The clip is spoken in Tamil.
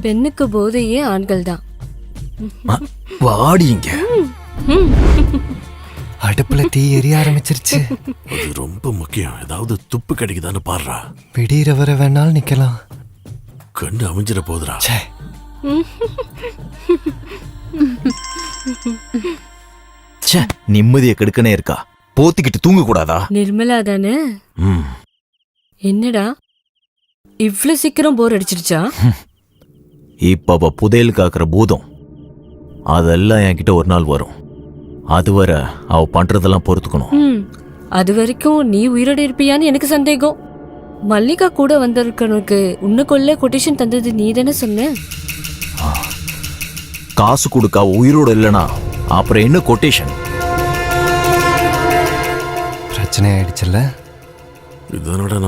பெண்ணுக்கு போதையே ஆண்கள் தான். வாடிங்க. அடுப்புல தீ எரிய ஆரம்பிச்சிருச்சு. அது ரொம்ப முக்கியம். ஏதாவது துப்பு கிடைக்குதான்னு பாடுறா. விடியற வர வேணாலும் நிக்கலாம். கண்ணு அமைஞ்சிட போதுரா. நிம்மதியை கெடுக்கனே இருக்கா. போத்திக்கிட்டு தூங்க கூடாதா? நிர்மலா தானே? என்னடா இவ்ளோ சீக்கிரம் போர் அடிச்சிருச்சா? இப்ப புதையல் காக்குற பூதம் அதெல்லாம் என்கிட்ட ஒரு நாள் வரும். அதுவரை அவ பண்றதெல்லாம் பொறுத்துக்கணும். அது வரைக்கும் நீ உயிரோட இருப்பியான்னு எனக்கு சந்தேகம். மல்லிகா கூட வந்திருக்கனுக்கு உன்னை கொல்ல கொட்டேஷன் தந்தது நீ தானே சொன்ன? காசு கொடுக்க உயிரோட இல்லனா அப்புறம் என்ன கொட்டேஷன்? பிரச்சனை ஆயிடுச்சுல்ல. இதனோட